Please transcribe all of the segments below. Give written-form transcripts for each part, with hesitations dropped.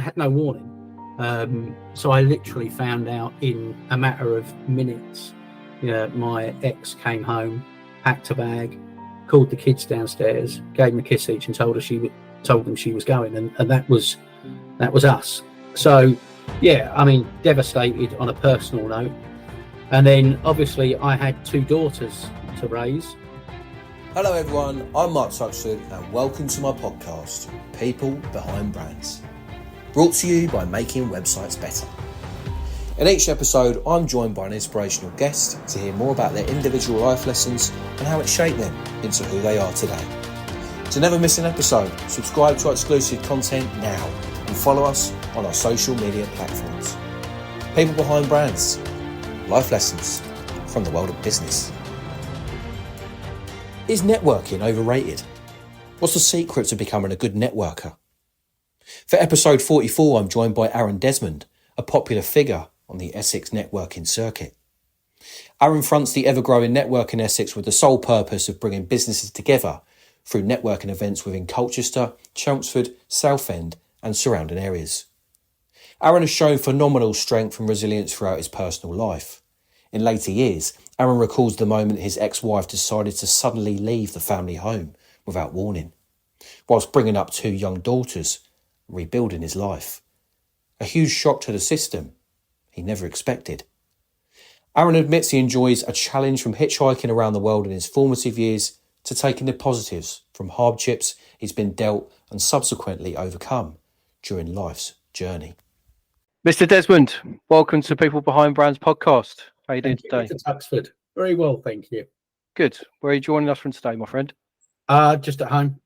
I had no warning. So I literally found out in a matter of minutes. My ex came home, packed a bag, called the kids downstairs, gave them a kiss each, and told them she was going, and that was us. So yeah, I mean, devastated on a personal note. And then obviously I had 2 daughters to raise. Hello everyone, I'm Mark Tuxford and welcome to my podcast, People Behind Brands. Brought to you by Making Websites Better. In each episode, I'm joined by an inspirational guest to hear more about their individual life lessons and how it shaped them into who they are today. To never miss an episode, subscribe to our exclusive content now and follow us on our social media platforms. People Behind Brands, life lessons from the world of business. Is networking overrated? What's the secret to becoming a good networker? For episode 44, I'm joined by Aaron Desmond, a popular figure on the Essex networking circuit. Aaron fronts the ever-growing Networking Essex with the sole purpose of bringing businesses together through networking events within Colchester, Chelmsford, Southend and surrounding areas. Aaron has shown phenomenal strength and resilience throughout his personal life. In later years, Aaron recalls the moment his ex-wife decided to suddenly leave the family home without warning, whilst bringing up 2 young daughters, rebuilding his life. A huge shock to the system he never expected. Aaron admits he enjoys a challenge from hitchhiking around the world in his formative years to taking the positives from hardships he's been dealt and subsequently overcome during life's journey. Mr. Desmond, welcome to People Behind Brands podcast. How are you doing today? Mr. Tuxford. Very well, thank you. Good. Where are you joining us from today, my friend? Just at home.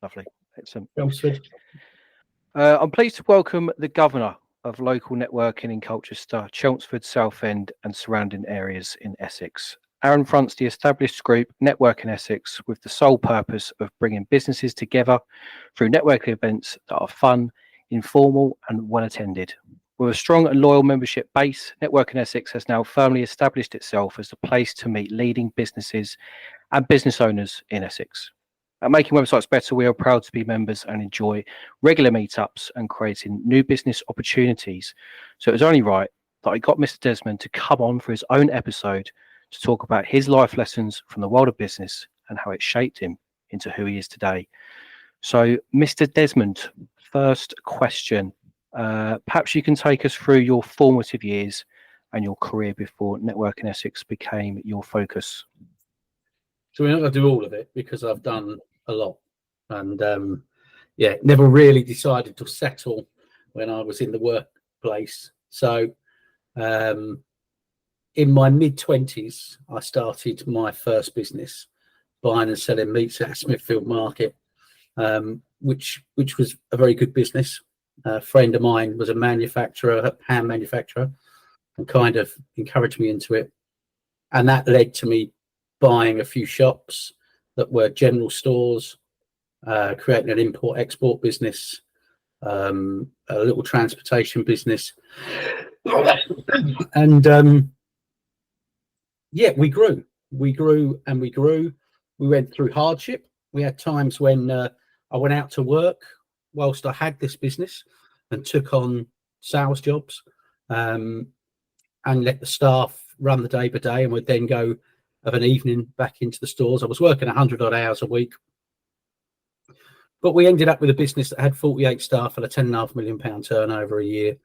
Lovely. Excellent. Chelmsford. I'm pleased to welcome the Governor of Local Networking in Colchester, Chelmsford, Southend and surrounding areas in Essex. Aaron fronts the established group Networking Essex with the sole purpose of bringing businesses together through networking events that are fun, informal and well attended. With a strong and loyal membership base, Networking Essex has now firmly established itself as the place to meet leading businesses and business owners in Essex. At Making Websites Better, we are proud to be members and enjoy regular meetups and creating new business opportunities. So it was only right that I got Mr. Desmond to come on for his own episode to talk about his life lessons from the world of business and how it shaped him into who he is today. So, Mr. Desmond, first question. Perhaps you can take us through your formative years and your career before Networking Essex became your focus. So we're not going to do all of it because I've done a lot, and never really decided to settle when I was in the workplace. So in my mid-20s, I started my first business, buying and selling meats at Smithfield Market, which was a very good business. A friend of mine was a ham manufacturer, and kind of encouraged me into it. And that led to me buying a few shops that were general stores, creating an import-export business, a little transportation business. And we grew. We grew and we grew. We went through hardship. We had times when I went out to work whilst I had this business and took on sales jobs and let the staff run the day by day, and would then go of an evening back into the stores. I was working 100 odd hours a week, but we ended up with a business that had 48 staff and a £10.5 million turnover a year.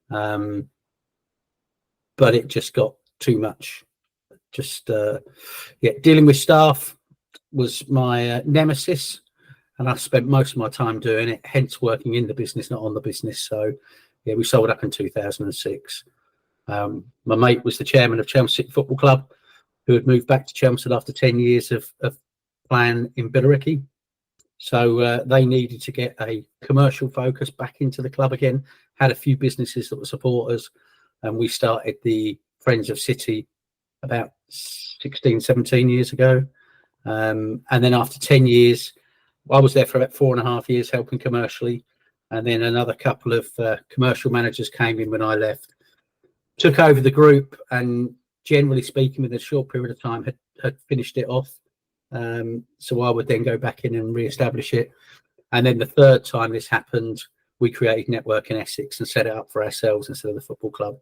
But it just got too much. Dealing with staff was my nemesis, and I spent most of my time doing it, hence working in the business, not on the business. So yeah, we sold up in 2006. My mate was the chairman of Chelmsford Football Club, who had moved back to Chelmsford after 10 years of playing in Billericay. So they needed to get a commercial focus back into the club again, had a few businesses that were supporters, and we started the Friends of City about 16, 17 years ago. And then after 10 years, I was there for about 4.5 years helping commercially. And then another couple of commercial managers came in when I left, took over the group, and generally speaking, within a short period of time, had finished it off. So I would then go back in and re-establish it. And then the third time this happened we created Networking Essex and set it up for ourselves instead of the football club.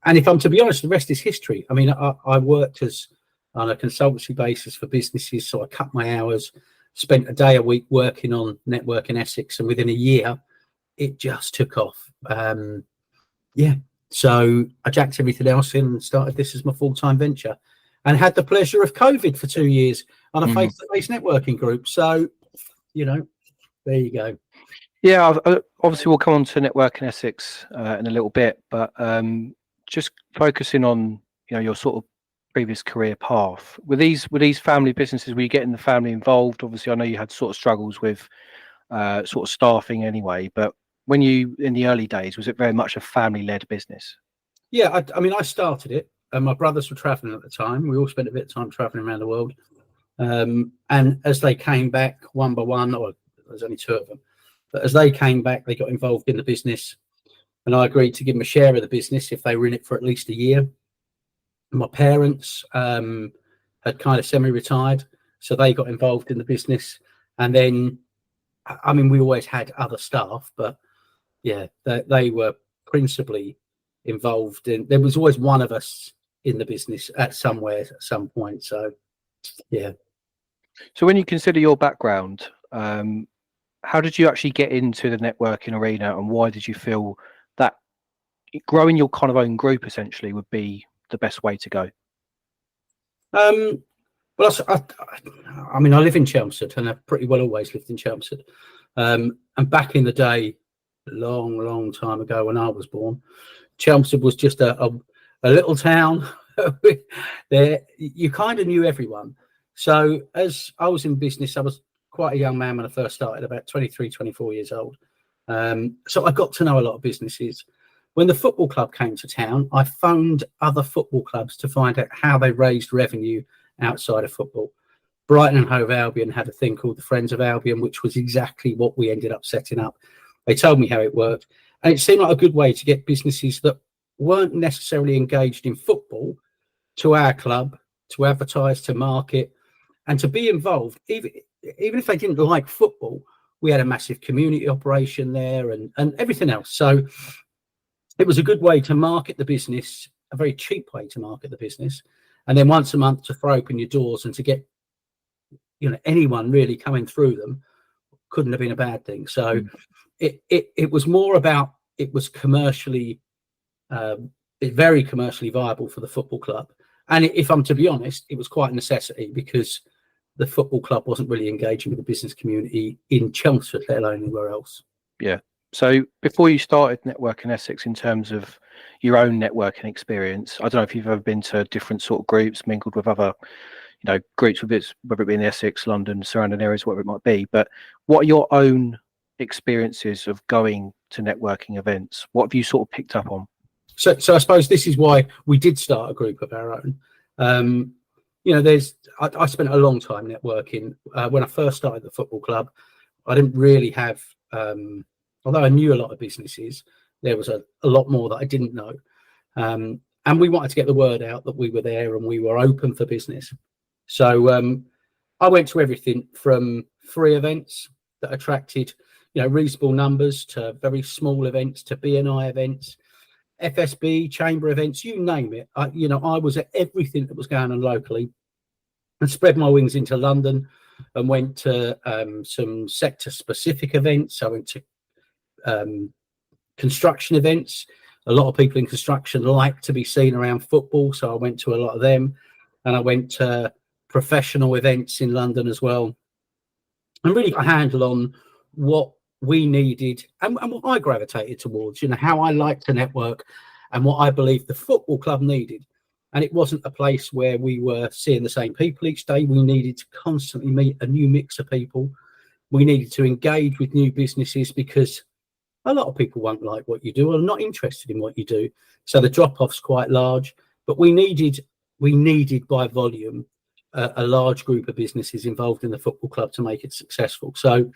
And if I'm to be honest, the rest is history. I mean, I worked on a consultancy basis for businesses, so I cut my hours, spent a day a week working on Networking Essex, and within a year, it just took off. So I jacked everything else in and started this as my full-time venture, and had the pleasure of COVID for 2 years on a face-to-face networking group. So, there you go. Yeah, obviously we'll come on to Networking Essex in a little bit, but just focusing on your sort of previous career path. Were these family businesses? Were you getting the family involved? Obviously, I know you had sort of struggles with sort of staffing anyway, but when you in the early days, was it very much a family-led business? Yeah, I mean, I started it, and my brothers were traveling at the time. We all spent a bit of time traveling around the world, and as they came back one by one, or there's only two of them, but as they came back, they got involved in the business, and I agreed to give them a share of the business if they were in it for at least a year. My parents had kind of semi-retired, so they got involved in the business, and then, I mean, we always had other staff, but yeah, they were principally involved in. There was always one of us in the business at some point. So, yeah. So when you consider your background, how did you actually get into the networking arena, and why did you feel that growing your kind of own group essentially would be the best way to go? Well, I mean, I live in Chelmsford, and I've pretty well always lived in Chelmsford. And back in the day, long time ago when I was born, Chelmsford was just a little town. There, you kind of knew everyone. So as I was in business, I was quite a young man when I first started, about 23, 24 years old. So I got to know a lot of businesses. When the football club came to town, I phoned other football clubs to find out how they raised revenue outside of football. Brighton and Hove Albion had a thing called the Friends of Albion, which was exactly what we ended up setting up. They told me how it worked, and it seemed like a good way to get businesses that weren't necessarily engaged in football to our club, to advertise, to market, and to be involved. Even if they didn't like football, we had a massive community operation there and everything else. So it was a good way to market the business, a very cheap way to market the business, and then once a month to throw open your doors and to get anyone really coming through them couldn't have been a bad thing. So it was more about, it was commercially very commercially viable for the football club, and if I'm to be honest, it was quite a necessity, because the football club wasn't really engaging with the business community in Chelmsford, let alone anywhere else. Yeah. So before you started Networking Essex, in terms of your own networking experience, I don't know if you've ever been to different sort of groups, mingled with other groups, whether it be in Essex, London, surrounding areas, whatever it might be, but what are your own experiences of going to networking events? What have you sort of picked up on? So I suppose this is why we did start a group of our own. I spent a long time networking. When I first started the football club, I didn't really have, although I knew a lot of businesses, there was a lot more that I didn't know. And we wanted to get the word out that we were there and we were open for business. So I went to everything from free events that attracted reasonable numbers, to very small events, to BNI events, FSB, chamber events, you name it. I was at everything that was going on locally, and spread my wings into London and went to some sector specific events. I went to construction events. A lot of people in construction like to be seen around football, so I went to a lot of them, and I went to professional events in London as well, and really got a handle on what we needed and what I gravitated towards, how I like to network and what I believe the football club needed. And it wasn't a place where we were seeing the same people each day. We needed to constantly meet a new mix of people. We needed to engage with new businesses, because a lot of people won't like what you do or are not interested in what you do. So the drop-off's quite large, but we needed by volume a large group of businesses involved in the football club to make it successful. So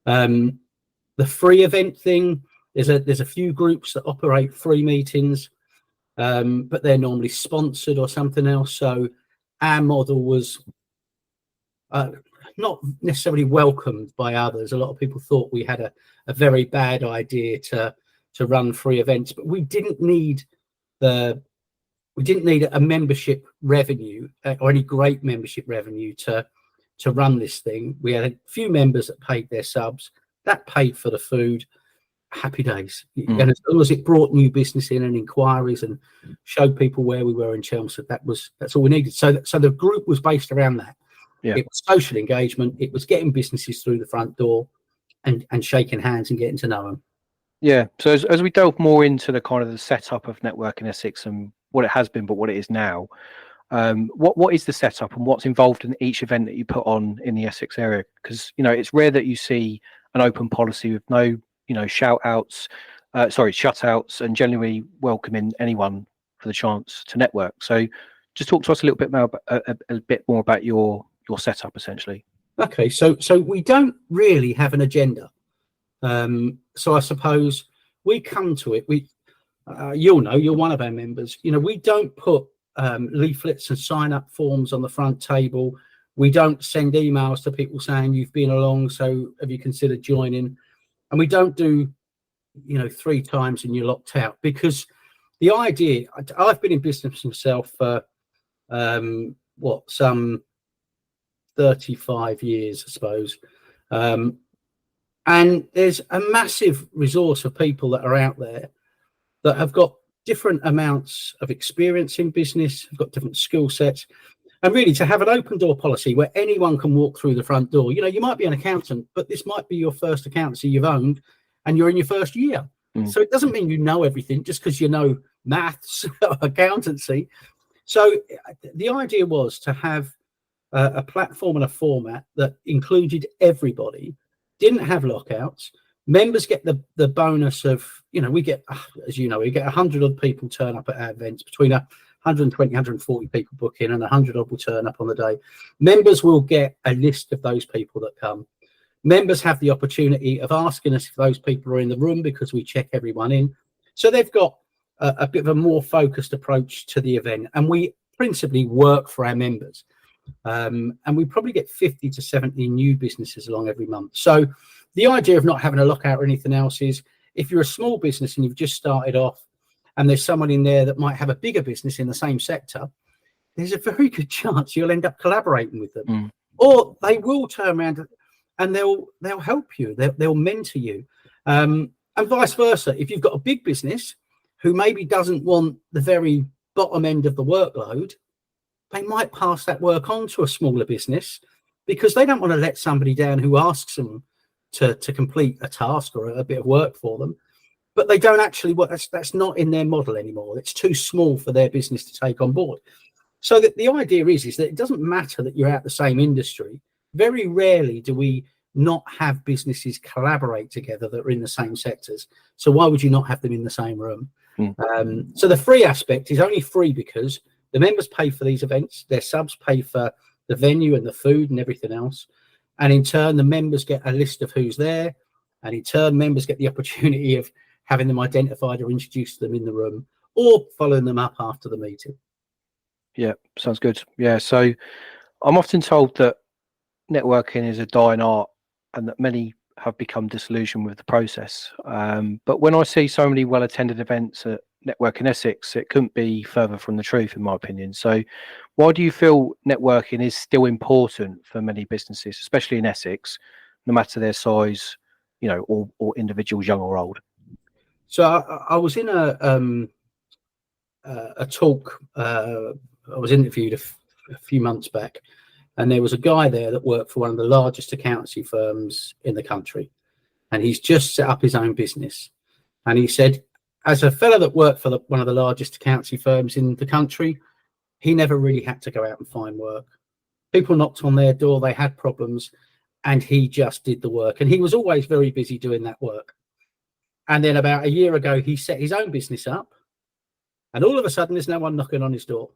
the free event thing, there's a few groups that operate free meetings, but they're normally sponsored or something else. So our model was not necessarily welcomed by others. A lot of people thought we had a very bad idea to run free events, but we didn't need a membership revenue or any great membership revenue to run this thing. We had a few members that paid their subs, that paid for the food. Happy days. And as long as it brought new business in and inquiries and showed people where we were in Chelmsford, that's all we needed. So the group was based around that. Yeah. It was social engagement. It was getting businesses through the front door and shaking hands and getting to know them. Yeah. So as we delve more into the kind of the setup of Networking Essex and what it has been, but what it is now, what is the setup and what's involved in each event that you put on in the Essex area? Because, it's rare that you see an open policy with no, shutouts, and generally welcoming anyone for the chance to network. So just talk to us a little bit more about your setup, essentially. Okay, so we don't really have an agenda. So I suppose we come to it. You'll know, you're one of our members. We don't put leaflets and sign-up forms on the front table. We don't send emails to people saying you've been along, so have you considered joining? And we don't do, 3 times and you're locked out, because the idea, I've been in business myself for some 35 years, I suppose. And there's a massive resource of people that are out there that have got different amounts of experience in business, have got different skill sets. And really, to have an open door policy where anyone can walk through the front door, you might be an accountant, but this might be your first accountancy you've owned and you're in your first year. So it doesn't mean you know everything just because you know maths or accountancy. So the idea was to have a platform and a format that included everybody, didn't have lockouts. Members get the bonus of, we get, as you know, we get 100 odd people turn up at our events, between 120, 140 people book in and 100 odd will turn up on the day. Members will get a list of those people that come. Members have the opportunity of asking us if those people are in the room, because we check everyone in. So they've got a bit of a more focused approach to the event, and we principally work for our members. And we probably get 50 to 70 new businesses along every month. So the idea of not having a lockout or anything else is, if you're a small business and you've just started off and there's someone in there that might have a bigger business in the same sector, there's a very good chance you'll end up collaborating with them. Or they will turn around and they'll help you, they'll mentor you, and vice versa. If you've got a big business who maybe doesn't want the very bottom end of the workload, they might pass that work on to a smaller business because they don't want to let somebody down who asks them to complete a task or a bit of work for them, but they don't actually work. That's not in their model anymore. It's too small for their business to take on board. So the idea is that it doesn't matter that you're out the same industry. Very rarely do we not have businesses collaborate together that are in the same sectors. So why would you not have them in the same room? So the free aspect is only free because the members pay for these events, their subs pay for the venue and the food and everything else. And in turn, the members get a list of who's there. And in turn, members get the opportunity of having them identified or introduced to them in the room, or following them up after the meeting. Yeah, sounds good. Yeah, so I'm often told that networking is a dying art and that many have become disillusioned with the process. But when I see so many well-attended events at Networking Essex, it couldn't be further from the truth, in my opinion. So why do you feel networking is still important for many businesses, especially in Essex, no matter their size, or individuals, young or old? So I was in a talk. I was interviewed a few months back, and there was a guy there that worked for one of the largest accountancy firms in the country, and he's just set up his own business. And he said, as a fellow that worked for one of the largest accountancy firms in the country, he never really had to go out and find work. People knocked on their door, they had problems, and he just did the work. And he was always very busy doing that work. And then about a year ago, he set his own business up, and all of a sudden there's no one knocking on his door.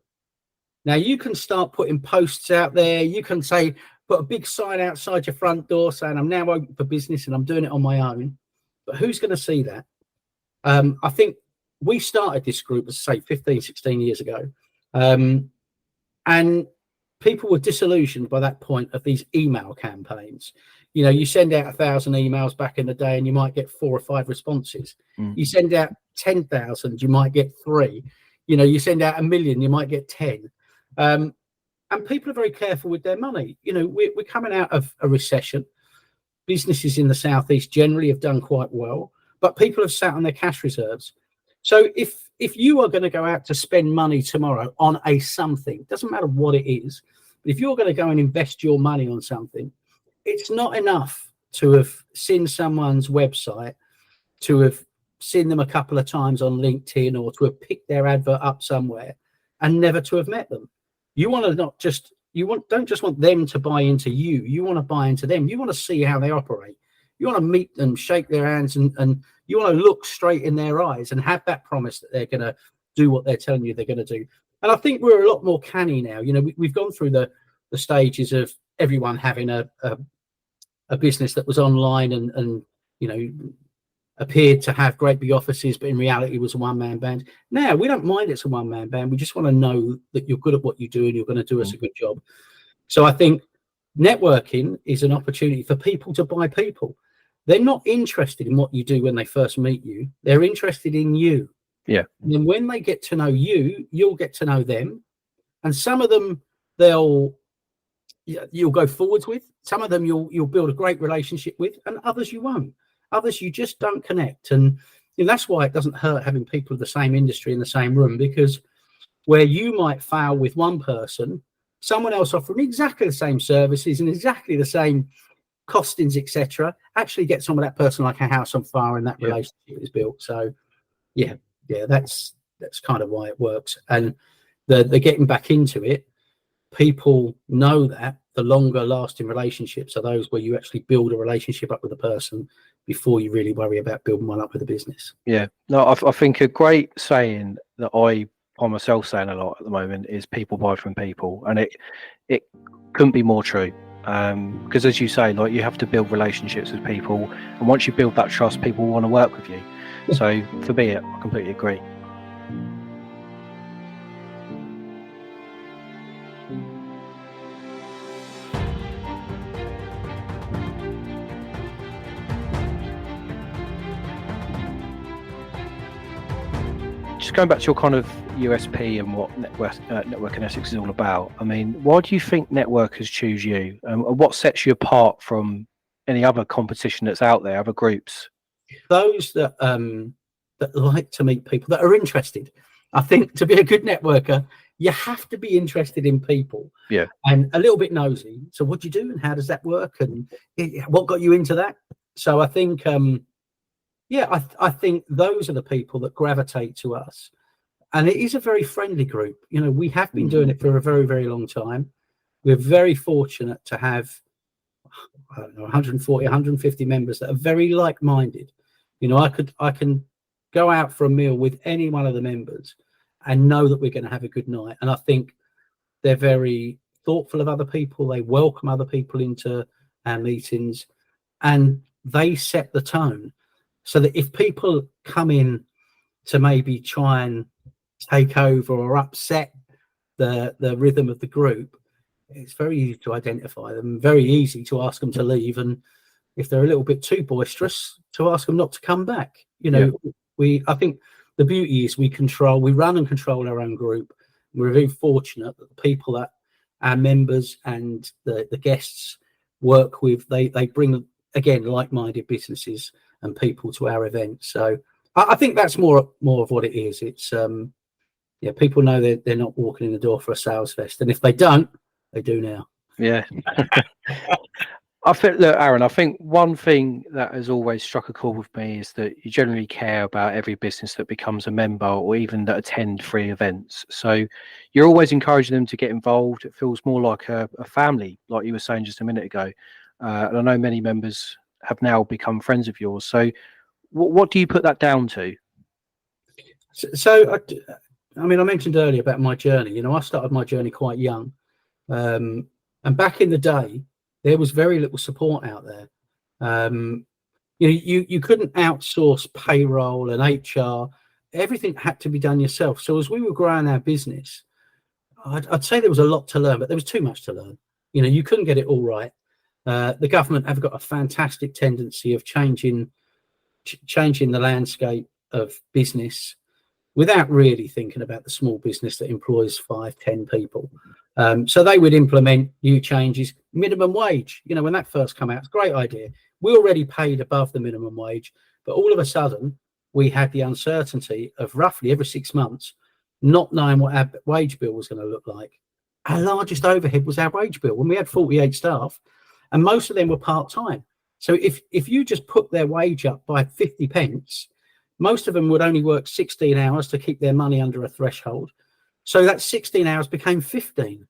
Now you can start putting posts out there. You can say, put a big sign outside your front door saying, I'm now open for business and I'm doing it on my own. But who's going to see that? I think we started this group, as I say, 15, 16 years ago. And people were disillusioned by that point of these email campaigns. You know, you send out 1,000 emails back in the day and you might get 4 or 5 responses. You send out 10,000, you might get 3. You know, you send out 1 million, you might get 10. And people are very careful with their money. You know, we're coming out of a recession. Businesses in the Southeast generally have done quite well, but people have sat on their cash reserves. So if you are going to go out to spend money tomorrow on a something, doesn't matter what it is, but if you're going to go and invest your money on something, it's not enough to have seen someone's website, to have seen them a couple of times on LinkedIn, or to have picked their advert up somewhere and never to have met them. You want to don't just want them to buy into you. You want to buy into them. You want to see how they operate. You want to meet them, shake their hands, and you want to look straight in their eyes and have that promise that they're going to do what they're telling you they're going to do. And I think we're a lot more canny now. You know, we've gone through the stages of everyone having a business that was online and you know, appeared to have great big offices, but in reality was a one-man band. Now we don't mind it's a one-man band. We just want to know that you're good at what you do and you're going to do us a good job. So I think networking is an opportunity for people to buy people. They're not interested in what you do when they first meet you. They're interested in you. Yeah. And then when they get to know you, you'll get to know them. And some of them you'll go forwards with. Some of them you'll build a great relationship with, and others you won't. Others you just don't connect. And you know, that's why it doesn't hurt having people of the same industry in the same room, because where you might fail with one person, someone else offering exactly the same services and exactly the same costings, etc., actually gets on with that person like a house on fire, and that relationship is built. So yeah, that's kind of why it works. And the getting back into it, people know that the longer lasting relationships are those where you actually build a relationship up with a person before you really worry about building one up with a business. Yeah, no, I think a great saying that I find myself saying a lot at the moment is people buy from people, and it couldn't be more true. Because as you say, like, you have to build relationships with people, and once you build that trust, people want to work with you. So for me, I completely agree. Just going back to your kind of USP and what Networking Essex is all about, I mean, why do you think networkers choose you? And what sets you apart from any other competition that's out there, other groups? Those that like to meet people, that are interested. I think to be a good networker, you have to be interested in people. Yeah. And a little bit nosy. So what do you do and how does that work? And what got you into that? So I think I think those are the people that gravitate to us. And it is a very friendly group. You know, we have been doing it for a very, very long time. We're very fortunate to have, I don't know, 140, 150 members that are very like-minded. You know, I can go out for a meal with any one of the members and know that we're going to have a good night. And I think they're very thoughtful of other people. They welcome other people into our meetings, and they set the tone. So that if people come in to maybe try and take over or upset the rhythm of the group, it's very easy to identify them, very easy to ask them to leave, and if they're a little bit too boisterous, to ask them not to come back. You know, I think the beauty is we run and control our own group. We're very fortunate that the people that our members and the guests work with, they bring, again, like-minded businesses and people to our events. So I think that's more of what it is. It's people know they're not walking in the door for a sales fest, and if they don't, they do now. Yeah. I think, look, Aaron, I think one thing that has always struck a chord with me is that you generally care about every business that becomes a member or even that attend free events. So you're always encouraging them to get involved. It feels more like a family, like you were saying just a minute ago. And I know many members have now become friends of yours. So what do you put that down to? So I mean, I mentioned earlier about my journey. You know, I started my journey quite young. And back in the day, there was very little support out there. You couldn't outsource payroll and HR. Everything had to be done yourself. So as we were growing our business, I'd say there was a lot to learn, but there was too much to learn. You couldn't get it all right. The government have got a fantastic tendency of changing the landscape of business without really thinking about the small business that employs 5-10 people. So they would implement new changes. Minimum wage, when that first came out, it's a great idea. We already paid above the minimum wage, but all of a sudden we had the uncertainty of roughly every 6 months not knowing what our wage bill was going to look like. Our largest overhead was our wage bill when we had 48 staff, and most of them were part-time. So if you just put their wage up by 50 pence, most of them would only work 16 hours to keep their money under a threshold. So that 16 hours became 15.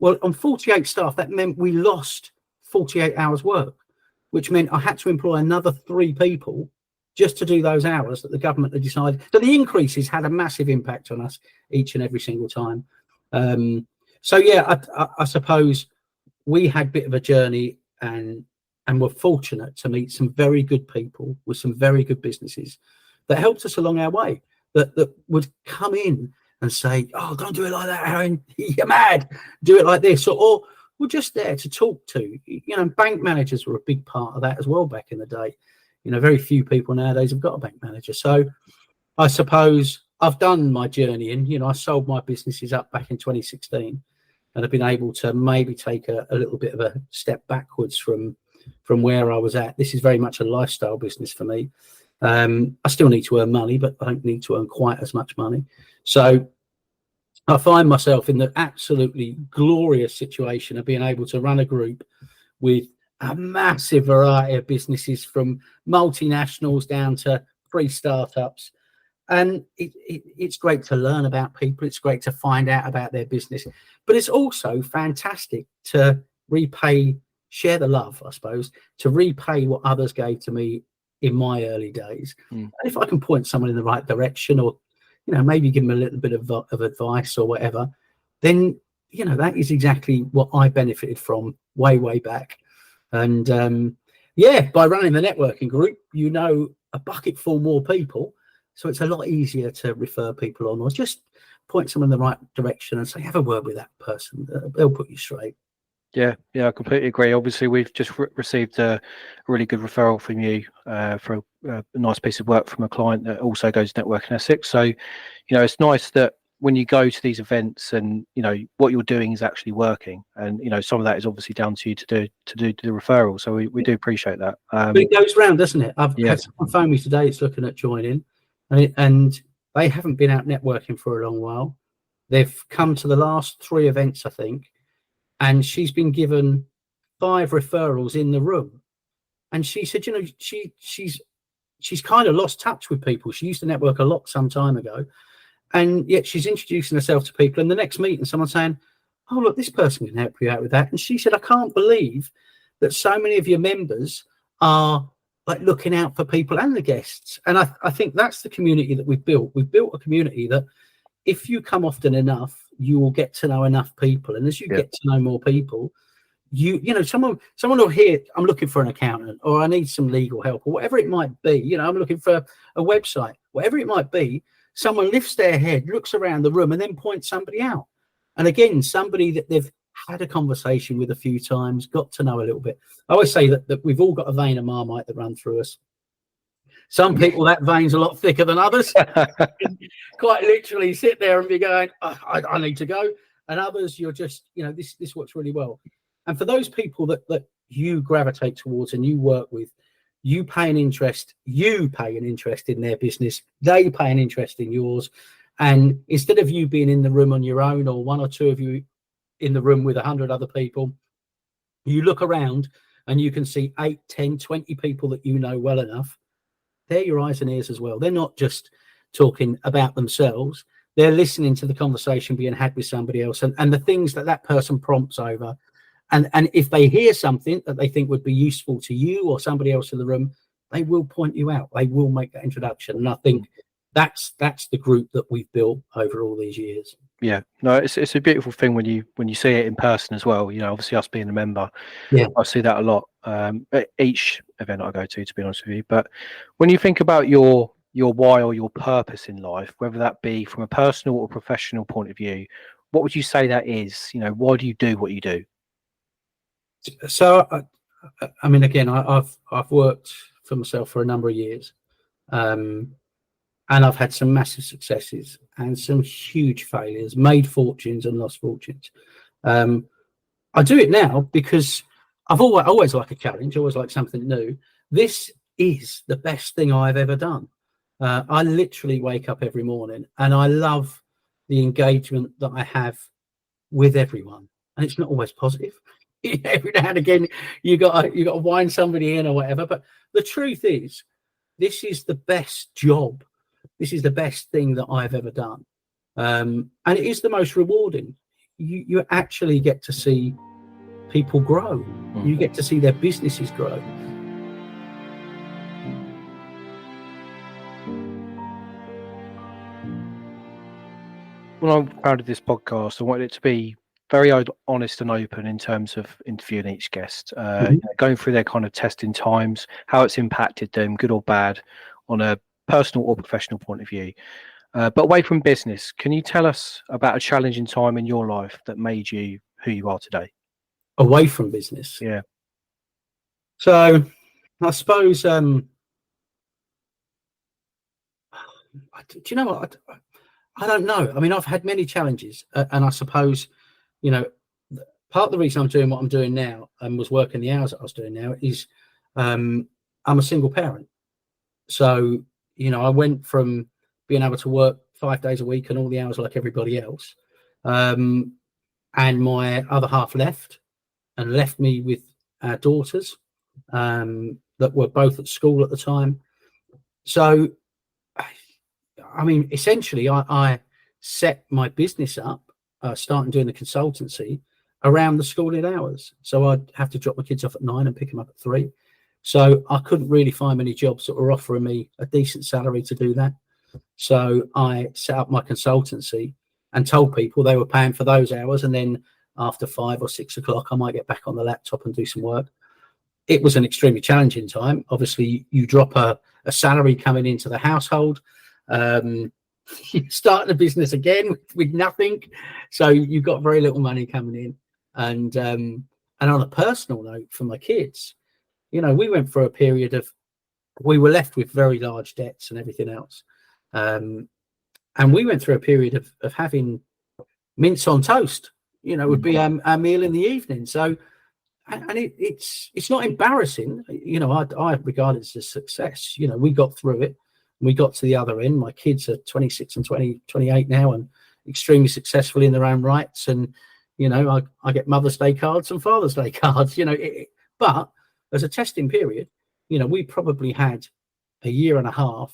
Well, on 48 staff, that meant we lost 48 hours work, which meant I had to employ another 3 people just to do those hours that the government had decided. So the increases had a massive impact on us each and every single time. So yeah, I suppose we had a bit of a journey and were fortunate to meet some very good people with some very good businesses that helped us along our way, that would come in and say, "Oh, don't do it like that, Aaron. You're mad. Do it like this." Or we're just there to talk to. Bank managers were a big part of that as well back in the day. Very few people nowadays have got a bank manager. So I suppose I've done my journey, and I sold my businesses up back in 2016, and I've been able to maybe take a little bit of a step backwards from where I was at. This is very much a lifestyle business for me. I still need to earn money, but I don't need to earn quite as much money. So I find myself in the absolutely glorious situation of being able to run a group with a massive variety of businesses, from multinationals down to free startups. And it's great to learn about people. It's great to find out about their business, but it's also fantastic to share the love, I suppose, to repay what others gave to me in my early days. And if I can point someone in the right direction, or maybe give them a little bit of advice or whatever, then that is exactly what I benefited from way back. And by running the networking group, a bucket full more people, so it's a lot easier to refer people on, or just point someone in the right direction and say, have a word with that person. They'll put you straight. Yeah, I completely agree. Obviously, we've just received a really good referral from you for a nice piece of work from a client that also goes Networking Essex. So, it's nice that when you go to these events and what you're doing is actually working, and some of that is obviously down to you to do the referral. So we do appreciate that. But it goes round, doesn't it? I've had someone phone me today. It's looking at joining, and they haven't been out networking for a long while. They've come to the last 3 events, I think. And she's been given 5 referrals in the room. And she said, she's kind of lost touch with people. She used to network a lot some time ago. And yet she's introducing herself to people. In the next meeting, someone's saying, "Oh, look, this person can help you out with that." And she said, "I can't believe that so many of your members are like looking out for people and the guests." And I think that's the community that we've built. We've built a community that if you come often enough, you will get to know enough people, and as you get to know more people, someone will hear, "I'm looking for an accountant," or "I need some legal help," or whatever it might be. "I'm looking for a website," whatever it might be. Someone lifts their head, looks around the room, and then points somebody out. And again, somebody that they've had a conversation with a few times, got to know a little bit. I always say that we've all got a vein of Marmite that run through us. Some people, that vein's a lot thicker than others. Quite literally sit there and be going, I need to go. And others, you're just, this works really well. And for those people that you gravitate towards and you work with, you pay an interest in their business. They pay an interest in yours. And instead of you being in the room on your own, or 1 or 2 of you in the room with 100 other people, you look around and you can see 8, 10, 20 people that you know well enough. They're your eyes and ears as well. They're not just talking about themselves. They're listening to the conversation being had with somebody else, and the things that person prompts over. And if they hear something that they think would be useful to you or somebody else in the room, they will point you out. They will make that introduction. And I think that's the group that we've built over all these years. Yeah, no, it's a beautiful thing when you see it in person as well. Obviously us being a member, I see that a lot at each event I go to be honest with you. But when you think about your why or your purpose in life, whether that be from a personal or professional point of view, what would you say that is? Why do you do what you do? So, I mean, again, I've worked for myself for a number of years, and I've had some massive successes and some huge failures, made fortunes and lost fortunes. I do it now because I've always like a challenge, always like something new. This is the best thing I've ever done. I literally wake up every morning and I love the engagement that I have with everyone, and it's not always positive. Every now and again, you got to wind somebody in or whatever. But the truth is, this is the best job. This is the best thing that I've ever done, and it is the most rewarding. You actually get to see people grow. You get to see their businesses grow. When I founded this podcast, I wanted it to be very honest and open in terms of interviewing each guest, going through their kind of testing times, how it's impacted them, good or bad, on a personal or professional point of view. But away from business, can you tell us about a challenging time in your life that made you who you are today? Away from business? Yeah. So I suppose, do you know what? I don't know. I mean, I've had many challenges, and I suppose, part of the reason I'm doing what I'm doing now and was working the hours that I was doing now is I'm a single parent. So, I went from being able to work 5 days a week and all the hours like everybody else. And my other half left me with our daughters that were both at school at the time. So, I mean, essentially, I set my business up, starting doing the consultancy around the schooling hours. So I'd have to drop my kids off at 9 and pick them up at 3. So I couldn't really find many jobs that were offering me a decent salary to do that. So I set up my consultancy and told people they were paying for those hours. And then after 5 or 6 o'clock, I might get back on the laptop and do some work. It was an extremely challenging time. Obviously, you drop a salary coming into the household. You start a business again with nothing, so you've got very little money coming in. And on a personal note, for my kids, we went for a period of, we were left with very large debts and everything else, and we went through a period of having mince on toast. Would be our meal in the evening. So, and it's not embarrassing. I regard it as a success. We got through it. We got to the other end. My kids are 26 and 28 now and extremely successful in their own rights. And, I get Mother's Day cards and Father's Day cards, but as a testing period, we probably had a year and a half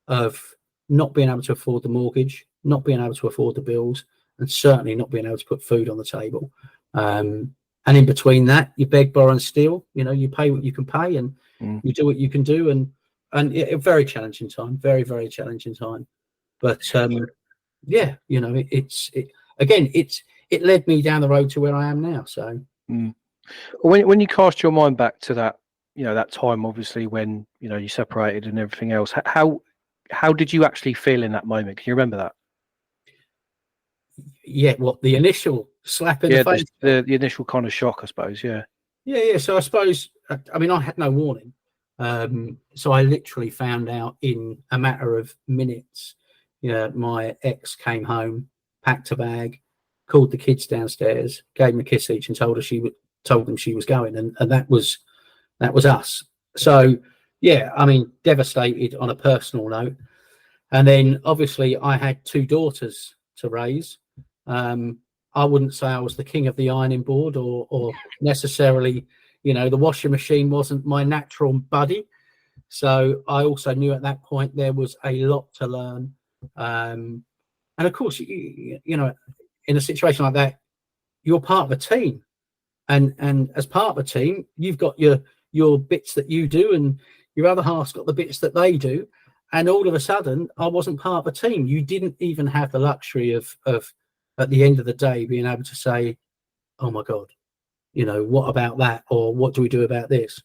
of not being able to afford the mortgage, not being able to afford the bills, and certainly not being able to put food on the table. And in between that, you beg, borrow and steal, you pay what you can pay and you do what you can do. And a very challenging time, very, very challenging time. But it led me down the road to where I am now. So when you cast your mind back to that, that time, obviously when you separated and everything else, how did you actually feel in that moment? Can you remember that? Yeah, what the initial slap in the face, the initial kind of shock, I suppose. Yeah. So I suppose, I mean, I had no warning. So I literally found out in a matter of minutes. My ex came home, packed a bag, called the kids downstairs, gave them a kiss each, and told them she was going, and that was us. So yeah, I mean, devastated on a personal note. And then obviously I had 2 daughters to raise. I wouldn't say I was the king of the ironing board or necessarily, the washing machine wasn't my natural buddy. So I also knew at that point there was a lot to learn. And of course, in a situation like that, you're part of a team. And as part of a team, you've got your bits that you do and your other half's got the bits that they do. And all of a sudden, I wasn't part of a team. You didn't even have the luxury of at the end of the day being able to say, oh my God, what about that? Or what do we do about this?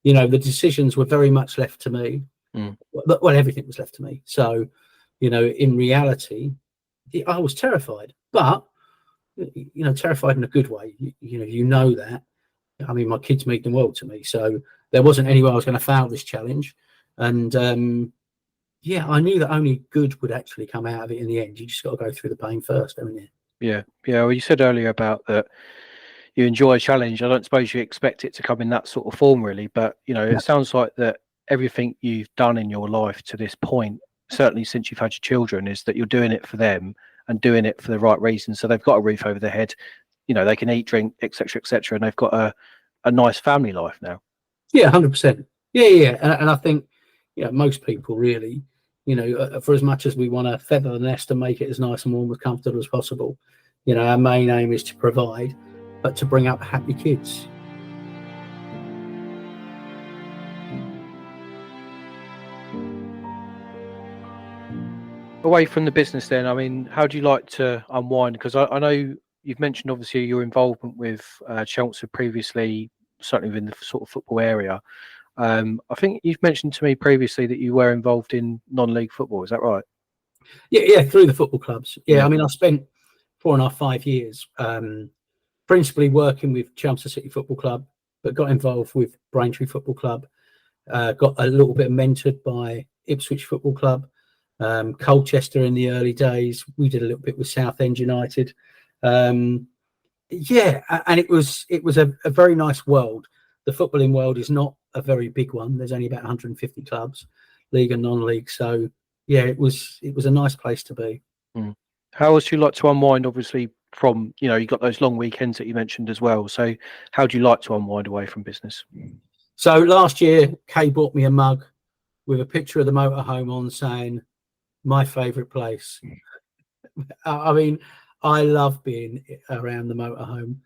The decisions were very much left to me. Well, everything was left to me. So, in reality, I was terrified. But terrified in a good way. You know that. I mean, my kids mean the world to me, so there wasn't any way I was going to fail this challenge. And I knew that only good would actually come out of it in the end. You just got to go through the pain first, haven't you? Yeah. Well, you said earlier about that you enjoy a challenge. I don't suppose you expect it to come in that sort of form, really. But it sounds like that everything you've done in your life to this point, certainly since you've had your children, is that you're doing it for them and doing it for the right reasons. So they've got a roof over their head, they can eat, drink, etc., and they've got a nice family life now. Yeah, 100%. Yeah. And I think, most people really, for as much as we want to feather the nest and make it as nice and warm, as comfortable as possible, our main aim is to provide, but to bring up happy kids. Away from the business then, I mean, how do you like to unwind? Because I know you've mentioned obviously your involvement with Chelmsford previously, certainly within the sort of football area. I think you've mentioned to me previously that you were involved in non-league football. Is that right? Yeah, through the football clubs. Yeah. I mean, I spent 4.5, 5 years principally working with Chelmsford City Football Club, but got involved with Braintree Football Club, got a little bit mentored by Ipswich Football Club, Colchester in the early days. We did a little bit with Southend United. And it was a very nice world. The footballing world is not a very big one. There's only about 150 clubs, league and non-league. So yeah, it was a nice place to be. How else do you like to unwind? Obviously, from you got those long weekends that you mentioned as well. So how do you like to unwind away from business? So last year, Kay bought me a mug with a picture of the motorhome on, saying, "My favourite place." I mean, I love being around the motorhome.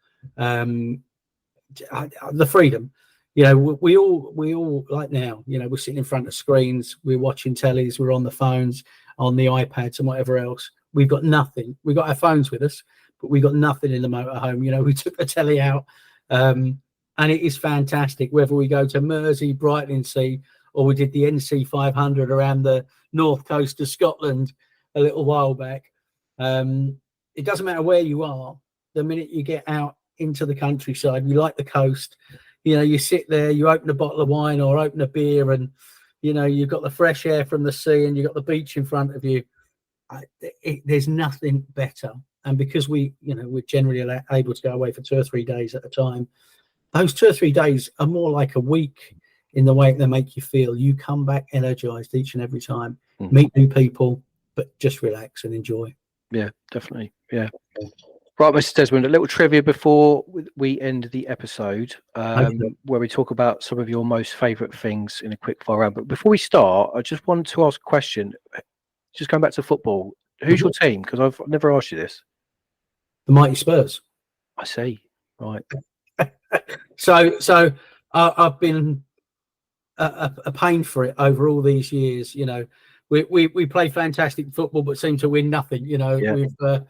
The freedom, we all like now, we're sitting in front of screens, we're watching tellies, we're on the phones, on the iPads and whatever else. We've got nothing. We've got our phones with us, but we've got nothing in the motorhome. We took the telly out, and it is fantastic. Whether we go to Mersey, Brightlingsea, or we did the NC 500 around the north coast of Scotland a little while back. It doesn't matter where you are. The minute you get out into the countryside, you like the coast, you sit there, you open a bottle of wine or open a beer, and you've got the fresh air from the sea and you've got the beach in front of you. There's nothing better. And because we're generally able to go away for 2 or 3 days at a time, those 2 or 3 days are more like a week in the way they make you feel. You come back energized each and every time, meet new people, but just relax and enjoy. Yeah, definitely. Yeah. Right, Mr. Desmond, a little trivia before we end the episode, where we talk about some of your most favourite things in a quick fire round. But before we start, I just wanted to ask a question. Just going back to football, who's your team? Because I've never asked you this. The mighty Spurs. I see. Right. So I've been a pain for it over all these years. We play fantastic football, but seem to win nothing. We've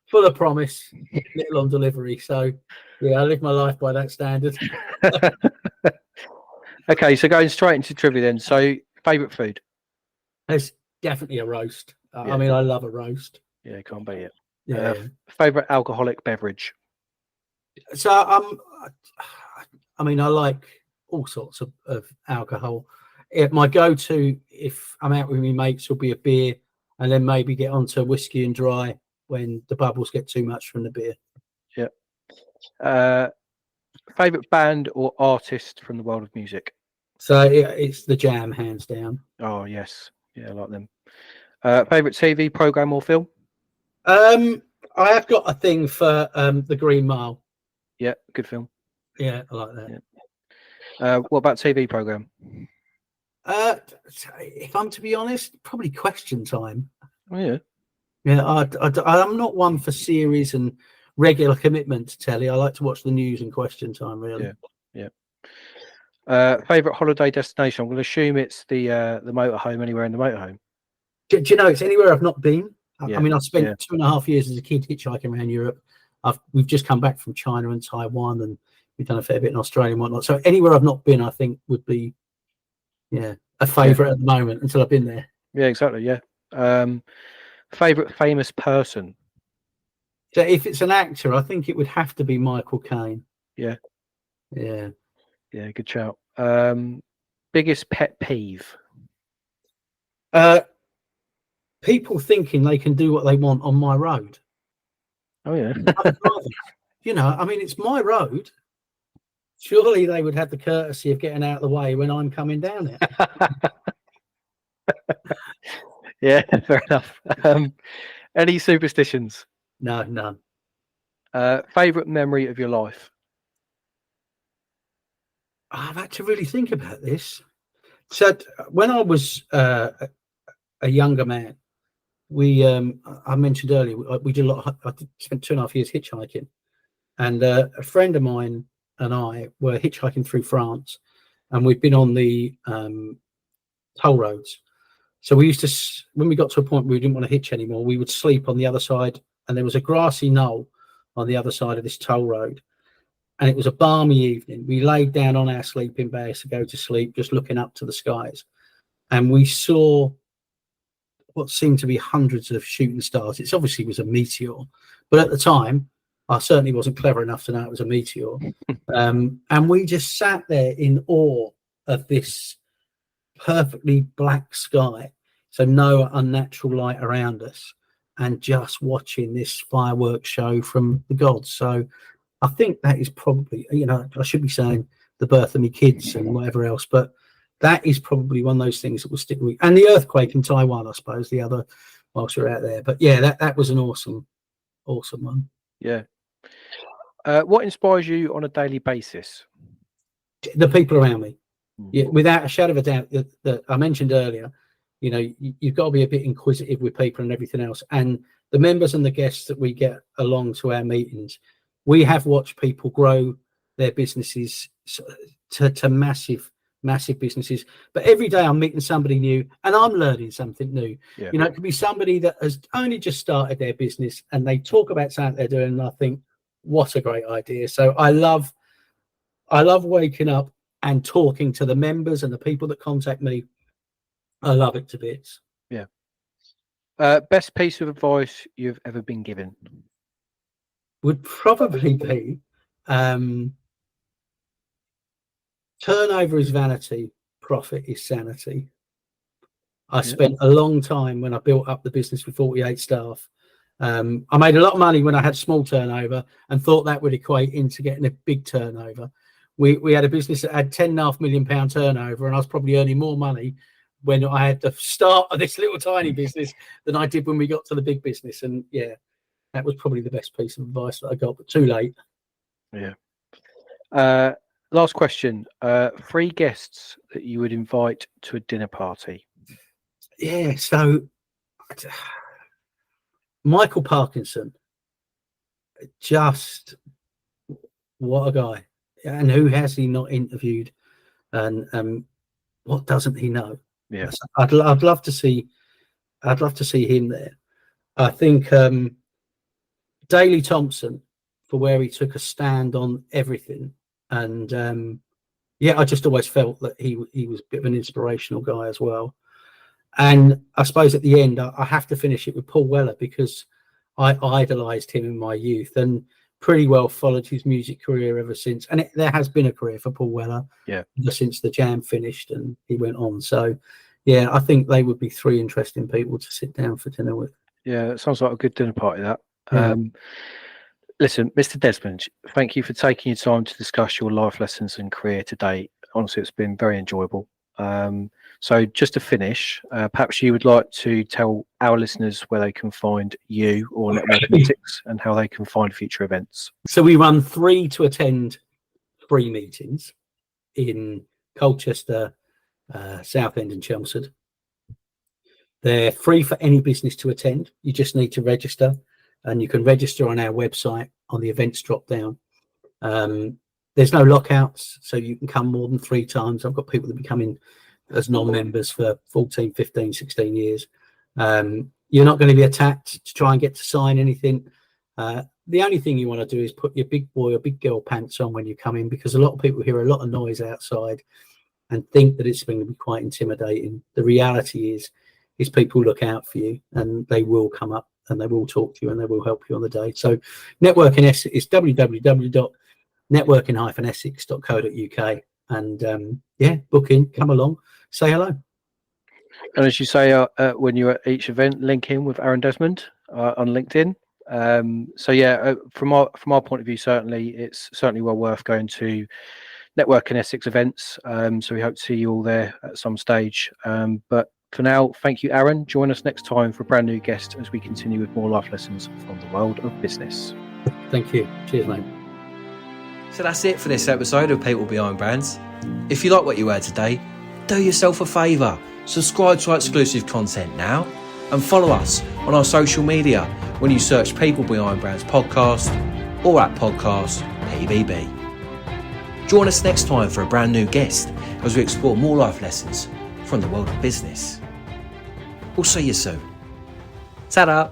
full of promise, little on delivery. So yeah, I live my life by that standard. Okay, so going straight into trivia then. So favourite food? It's definitely a roast. I mean, I love a roast. Yeah, can't beat it. Yeah. Favourite alcoholic beverage? So I mean, I like all sorts of alcohol. My go-to, if I'm out with my mates, will be a beer, and then maybe get onto whiskey and dry when the bubbles get too much from the beer. Yeah. Favourite band or artist from the world of music? So it's The Jam, hands down. Oh yes, yeah, I like them. Favourite TV programme or film? I have got a thing for The Green Mile. Yeah, good film. Yeah, I like that. Yeah. What about TV programme? If I'm to be honest, probably Question Time. Oh yeah. Yeah, I'm not one for series and regular commitment to telly. I like to watch the news and Question Time, really. Yeah. Favourite holiday destination? I'm going to assume it's the motorhome. Anywhere in the motorhome. Do you know it's anywhere I've not been? Yeah. I mean, I spent 2.5 years as a kid hitchhiking around Europe. We've just come back from China and Taiwan, and we've done a fair bit in Australia and whatnot. So anywhere I've not been, I think would be a favourite at the moment until I've been there. Yeah, exactly. Yeah. Favourite famous person? So if it's an actor, I think it would have to be Michael Caine. Yeah. Yeah. Yeah, good shout. Biggest pet peeve? People thinking they can do what they want on my road. Oh, yeah. You know, I mean, it's my road. Surely they would have the courtesy of getting out of the way when I'm coming down it. Yeah, fair enough. Any superstitions? No, none. Favorite memory of your life? I've had to really think about this. So when I was a younger man, I mentioned earlier, we did a lot. I spent 2.5 years hitchhiking, and a friend of mine and I were hitchhiking through France, and we've been on the toll roads. So we used to, when we got to a point where we didn't want to hitch anymore, we would sleep on the other side, and there was a grassy knoll on the other side of this toll road, and it was a balmy evening. We laid down on our sleeping bags to go to sleep, just looking up to the skies, and we saw what seemed to be hundreds of shooting stars. It obviously was a meteor, but at the time, I certainly wasn't clever enough to know it was a meteor. And we just sat there in awe of this perfectly black sky, so no unnatural light around us, and just watching this fireworks show from the gods. So I think that is probably, you know, I should be saying the birth of my kids and whatever else, but that is probably one of those things that will stick with me. And the earthquake in Taiwan, I suppose, the other whilst we're out there. But yeah, that was an awesome one. Yeah. What inspires you on a daily basis? The people around me. Yeah, without a shadow of a doubt, that I mentioned earlier, you know, you've got to be a bit inquisitive with people and everything else. And the members and the guests that we get along to our meetings, we have watched people grow their businesses to massive businesses. But every day I'm meeting somebody new and I'm learning something new. Yeah. You know, it could be somebody that has only just started their business and they talk about something they're doing, and I think, what a great idea. So I love waking up and talking to the members and the people that contact me. I love it to bits. Yeah. Best piece of advice you've ever been given? Would probably be turnover is vanity, profit is sanity. I spent a long time when I built up the business with 48 staff. I made a lot of money when I had small turnover and thought that would equate into getting a big turnover. We had a business that had £10.5 million turnover, and I was probably earning more money when I had the start of this little tiny business than I did when we got to the big business. And yeah, that was probably the best piece of advice that I got, but too late. Yeah. Last question. 3 guests that you would invite to a dinner party? Yeah, so Michael Parkinson, just what a guy. And who has he not interviewed? And what doesn't he know? Yeah, I'd love to see him there. I think Daley Thompson, for where he took a stand on everything, and yeah, I just always felt that he was a bit of an inspirational guy as well. And I suppose at the end, I have to finish it with Paul Weller, because I idolised him in my youth and pretty well followed his music career ever since. And there has been a career for Paul Weller, yeah, ever since the Jam finished and he went on. So, yeah, I think they would be 3 interesting people to sit down for dinner with. Yeah, it sounds like a good dinner party, that. Yeah. Listen, Mr. Desmond, thank you for taking your time to discuss your life lessons and career today. Honestly, it's been very enjoyable. So just to finish, perhaps you would like to tell our listeners where they can find you or Networking Essex and how they can find future events. So we run 3 to attend free meetings in Colchester, Southend and Chelmsford. They're free for any business to attend. You just need to register, and you can register on our website on the events drop down. There's no lockouts, so you can come more than 3 times. I've got people that be coming as non-members for 14, 15, 16 years. You're not going to be attacked to try and get to sign anything. The only thing you want to do is put your big boy or big girl pants on when you come in, because a lot of people hear a lot of noise outside and think that it's going to be quite intimidating. The reality is people look out for you and they will come up and they will talk to you and they will help you on the day. So Networking Essex is www.networking-essex.co.uk, and book in, come along, say hello. And as you say, when you're at each event, link in with Aaron Desmond on LinkedIn. From our point of view, certainly it's certainly well worth going to Networking Essex events. So we hope to see you all there at some stage. But for now, thank you, Aaron. Join us next time for a brand new guest as we continue with more life lessons from the world of business. Thank you. Cheers, mate. So that's it for this episode of People Behind Brands. If you like what you heard today, do yourself a favour. Subscribe to our exclusive content now and follow us on our social media when you search People Behind Brands podcast or at podcast PBB. Join us next time for a brand new guest as we explore more life lessons from the world of business. We'll see you soon. Ta-da!